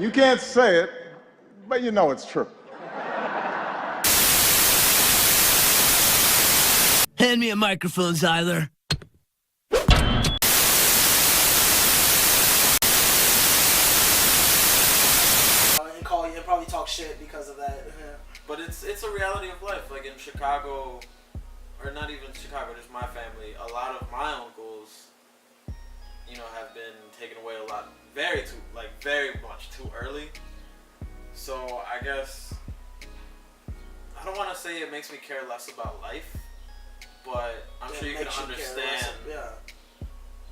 You can't say it, but you know it's true. Hand me a microphone, Zyler. And call you and probably talk shit because of that. Yeah. But it's a reality of life. Like in Chicago, or not even Chicago, just my family. A lot of my uncles, you know, have been taken away a lot, very much too early. So I guess I don't want to say it makes me care less about life, but I'm sure you can understand. Yeah.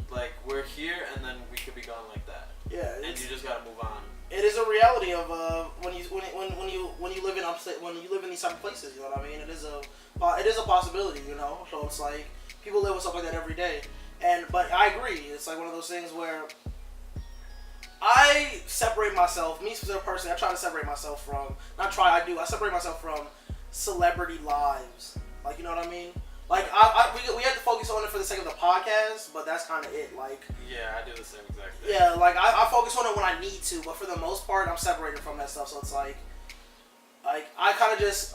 Like we're here and then we could be gone like that. Yeah. And you just gotta move on. It is a reality of when you live in upstate, when you live in these type of places. You know what I mean? It is a possibility. You know, so it's like people live with stuff like that every day. But I agree. It's like one of those things where I separate myself. Me as a person, I try to separate myself from. I separate myself from celebrity lives. Like, you know what I mean? Like we have to focus on it for the sake of the podcast, but that's kind of it. Like, yeah, I do the same exact thing. yeah, like I focus on it when I need to, but for the most part, I'm separated from that stuff. So it's like I'll kind of just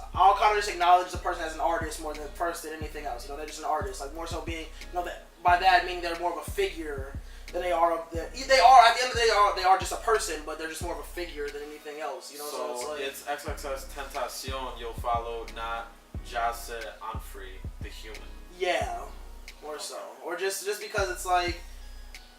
acknowledge the person as an artist more than the person than anything else. You know, they're just an artist. Like more so being, you know, that by that meaning they're more of a figure than they are. They are at the end of the day they are just a person, but they're just more of a figure than anything else. You know, so it's XXS Tentacion. You'll follow, not Jase Onfree, the human. Yeah, more so, or just because it's like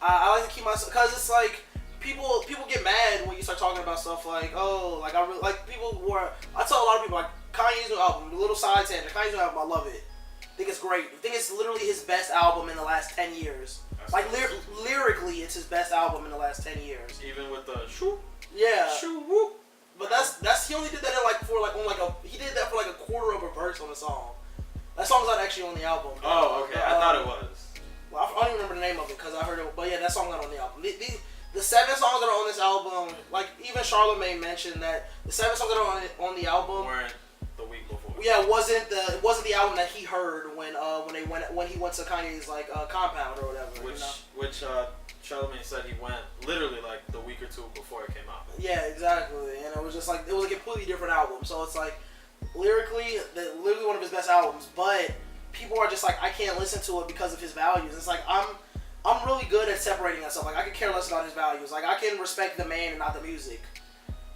I like to keep myself, because it's like people get mad when you start talking about stuff like, oh, like I really, like people were. I tell a lot of people like Kanye's new album, the little side tangent. Kanye's new album, I love it. I think it's great. I think it's literally his best album in the last 10 years. That's like lyrically, it's his best album in the last 10 years. Even with the shoo. Yeah. Shoo whoop. But that's he only did that he did that for like a quarter of a verse on the song. That song's not actually on the album. Oh, okay. I thought it was. Well, I don't even remember the name of it because I heard it. But yeah, that song's not on the album. The 7 songs that are on this album, like even Charlamagne mentioned that the 7 songs that are on the album weren't the week before. Yeah, it wasn't the album that he heard when he went to Kanye's like compound or whatever. Which Charlamagne said he went literally like the week or two before it came out. Yeah, exactly. And it was just like it was a completely different album. So it's like lyrically one of his best albums, but people are just like, I can't listen to it because of his values. It's like I'm really good at separating that stuff. Like I could care less about his values. Like I can respect the man and not the music.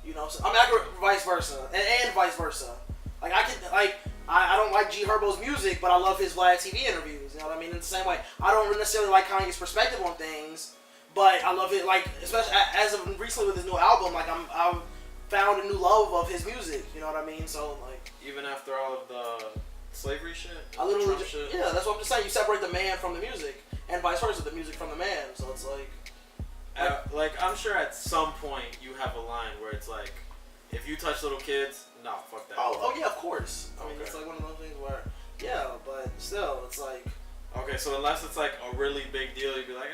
You know, so, I mean, I could vice versa and vice versa. Like I don't like G Herbo's music, but I love his Vlad TV interviews. You know what I mean? In the same way, I don't necessarily like Kanye's perspective on things, but I love it. Like especially as of recently with his new album, like I've found a new love of his music. You know what I mean? So like even after all of the slavery shit, I literally yeah, that's what I'm just saying. You separate the man from the music, and vice versa, the music from the man. So it's like I'm sure at some point you have a line where it's like, if you touch little kids, no, fuck that. Oh yeah, of course. I mean, it's like one of those things where, yeah, but still, it's like. Okay, so unless it's like a really big deal, you'd be like,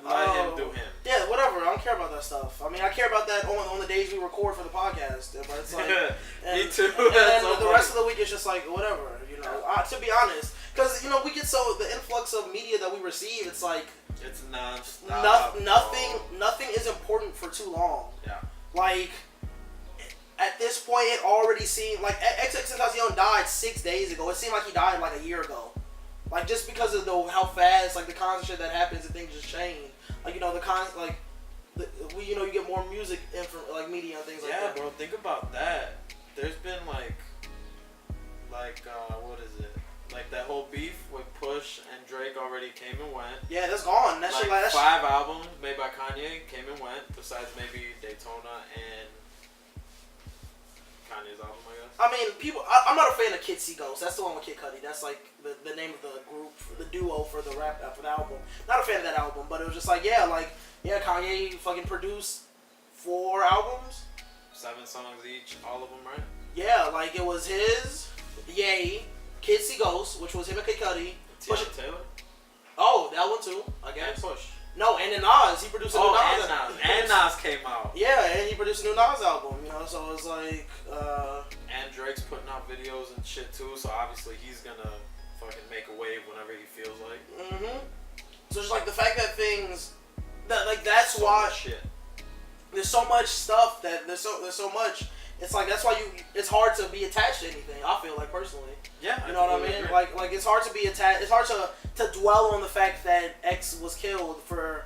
let him do him. Yeah, whatever. I don't care about that stuff. I mean, I care about that on the days we record for the podcast, but it's like. Me too. And then the rest of the week it's just like whatever, you know. To be honest, because you know we get the influx of media that we receive, it's like. It's non-stop. Nothing is important for too long. Yeah. Like. At this point, it already seemed like XXXTentacion died 6 days ago. It seemed like he died like a year ago. Like just because of how fast like the constant shit that happens and things just change. Like you know you get more music like media and things like that. Yeah, bro. Think about that. There's been like what is it? Like that whole beef with Push and Drake already came and went. Yeah, that's gone. That shit, 5 albums made by Kanye came and went. Besides maybe Daytona and Kanye's album, I guess. I mean, I'm not a fan of Kid See Ghost. That's the one with Kid Cudi. That's like the name of the group, the duo for the rap for the album. Not a fan of that album, but it was just like, Kanye fucking produced 4 albums. 7 songs each, all of them, right? Yeah, like it was his, Ye, Kid See Ghost, which was him and Kid Cudi. Tiana Taylor? Oh, that one too, I guess. And Push. No, and then Nas. He produced a new Nas. And Nas came out. Yeah, and he produced a new Nas album, you know, so it's like, And Drake's putting out videos and shit too, so obviously he's gonna fucking make a wave whenever he feels like. Mm-hmm. So just like the fact that things, that's why. Shit. there's so much stuff that there's so much. It's like that's why it's hard to be attached to anything. I feel like personally. Yeah. You know what I mean? Agree. Like it's hard to be attached. It's hard to dwell on the fact that X was killed for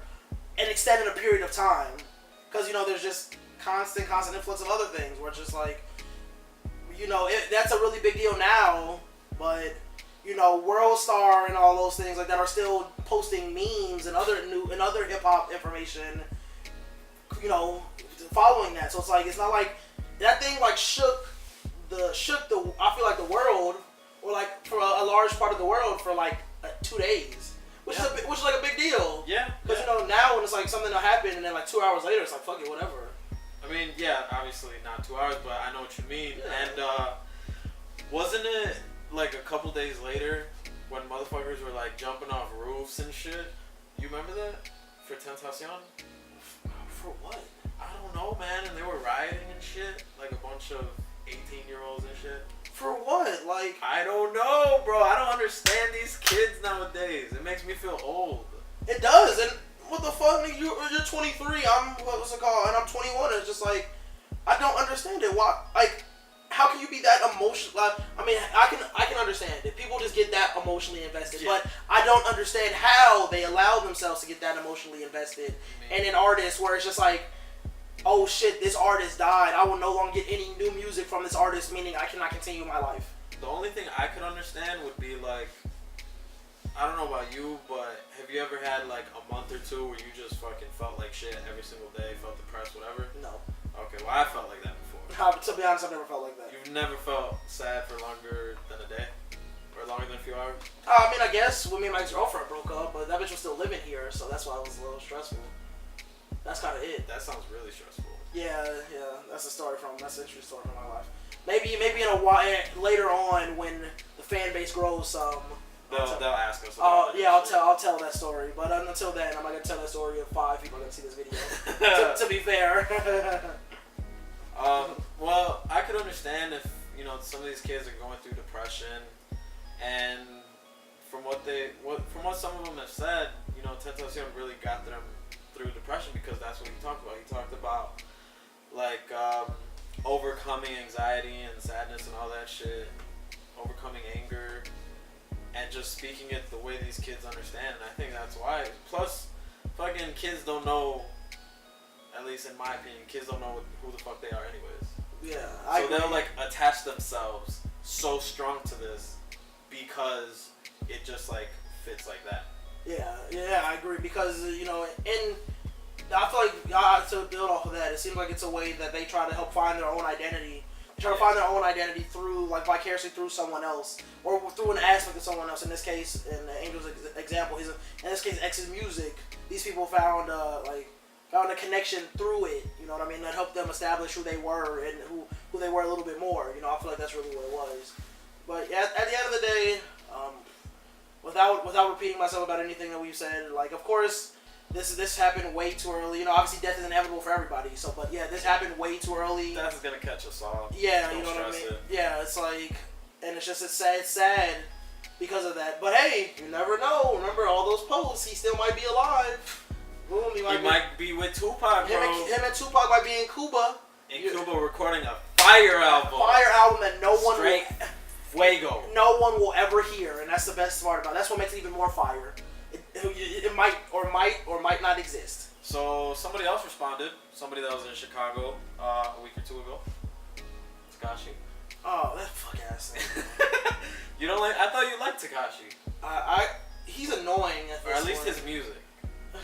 an extended period of time, because you know there's just constant influx of other things where it's just like, you know, that's a really big deal now, but you know, World Star and all those things like that are still posting memes and other hip hop information, you know, following that. So it's like, it's not like that thing like shook the I feel like the world, or like for a large part of the world for like 2 days, which is like a big deal. Yeah. Because you know, now when it's like something that happened and then like 2 hours later it's like, fuck it, whatever. I mean, yeah, obviously not 2 hours, but I know what you mean. Yeah. And wasn't it like a couple days later when motherfuckers were like jumping off roofs and shit? You remember that? For Tentacion? For what? I don't know, man. And they were rioting and shit. Like a bunch of 18-year-olds and shit. For what? Like, I don't know, bro. I don't understand these kids nowadays. It makes me feel old. it does. And what the fuck? Nigga, you're 23. What's it called? And I'm 21. It's just like, I don't understand it. Why? Like, how can you be that emotional? Like, I mean, I can understand it. People just get that emotionally invested, but I don't understand how they allow themselves to get that emotionally invested. And in artists, where it's just like, oh shit, this artist died. I will no longer get any new music from this artist, meaning I cannot continue my life. The only thing I could understand would be like, I don't know about you, but have you ever had like a month or two where you just fucking felt like shit every single day, felt depressed, whatever? No. Okay, well I felt like that before. To be honest, I've never felt like that. You've never felt sad for longer than a day? Or longer than a few hours? I mean, I guess when me and my ex-girlfriend broke up, but that bitch was still living here, so that's why it was a little stressful. That's kind of it. That sounds really stressful. Yeah, that's an interesting story from my life. Maybe in a while later on when the fan base grows some. They'll ask us. About I'll tell that story. But until then, I'm not gonna tell that story if 5 people are gonna see this video. to be fair. Well, I could understand if, you know, some of these kids are going through depression, and from what some of them have said, you know, Tentacion really got them through depression, because that's what he talked about. He talked about like overcoming anxiety and sadness and all that shit, overcoming anger, and just speaking it the way these kids understand. And I think that's why. Plus, fucking kids don't know, at least in my opinion, kids don't know who the fuck they are anyways. Yeah, so they'll like attach themselves so strong to this because it just like fits like that. Yeah, I agree, because you know, I feel like to build off of that, it seems like it's a way that they try to help find their own identity. They try to find their own identity through, like, vicariously through someone else, or through an aspect of someone else. In this case, in Angel's example, in this case, X's music. These people found a connection through it. You know what I mean? That helped them establish who they were and who they were a little bit more. You know, I feel like that's really what it was. But yeah, at the end of the day, without repeating myself about anything that we've said, like, of course, this happened way too early. You know, obviously death is inevitable for everybody. So, but yeah, this happened way too early. Death is gonna catch us all. Yeah, Don't you know what I mean. it. Yeah, it's like, and it's sad because of that. But hey, you never know. Remember all those posts? He still might be alive. Boom, he might be with Tupac, bro. Him and Tupac might be in Cuba. Cuba recording a fire album. Fire album that no one Straight fuego. No one will ever hear, and that's the best part about it. That's what makes it even more fire. It might or might not exist. So somebody else responded. Somebody that was in Chicago a week or two ago. Tekashi. Oh, that fuck ass thing. You don't like? I thought you liked Tekashi. He's annoying or at least his music.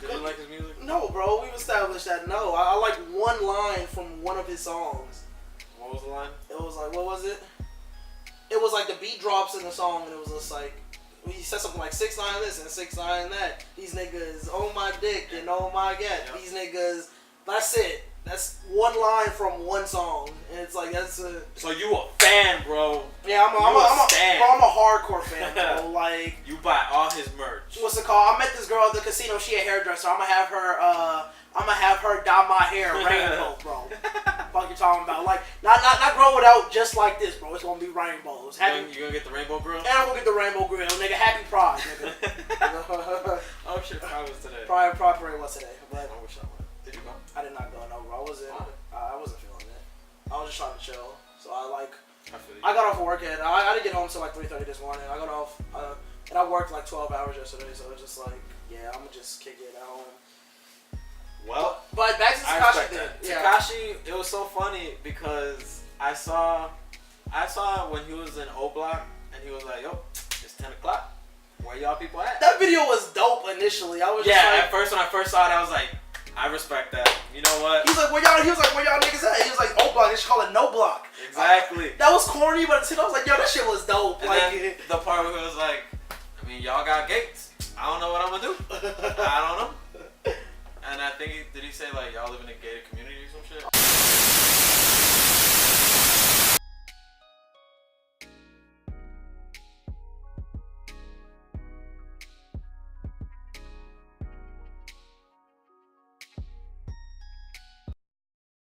Did you like his music? No, bro. We've established that. No, I like one line from one of his songs. What was the line? It was like, what was it? It was like the beat drops in the song, and it was just like, he said something like 6ix9ine this and 6ix9ine that. These niggas on my dick and oh my god. Yep. These niggas. That's it. That's one line from one song, and it's like that's a. So you a fan, bro? Yeah, I'm a hardcore fan, bro. Like you buy all his merch. What's it called? I met this girl at the casino. She a hairdresser. I'm gonna have her dye my hair rainbow, bro. Fuck you talking about? Like not growing out just like this, bro. It's gonna be rainbows. You gonna get the rainbow grill? And I'm gonna get the rainbow grill, nigga. Happy Pride, nigga. Oh shit, Pride was today. Pride parade was today, but I wish I went. Did you go? I did not go. No, bro. I was was just trying to chill. So I feel you. got off work and I didn't get home till like 3:30 this morning. I got off and I worked like 12 hours yesterday, so it's just like, yeah, I'm gonna just kick it at home. Well, but back to I Tekashi respect thing. that. Yeah. Tekashi, it was so funny because I saw when he was in O Block and he was like, yo, it's 10 o'clock. Where y'all people at? That video was dope initially. I was just Yeah, like, at first when I first saw it, I was like, I respect that. You know what? he was like, where y'all niggas at? He was like, O Block, they should call it No Block. Exactly. That was corny, but I was like, yo, that shit was dope. And like, then the part where it was like, I mean, y'all got gates. I don't know what I'm gonna do. I don't know. And I think did he say like y'all live in a gated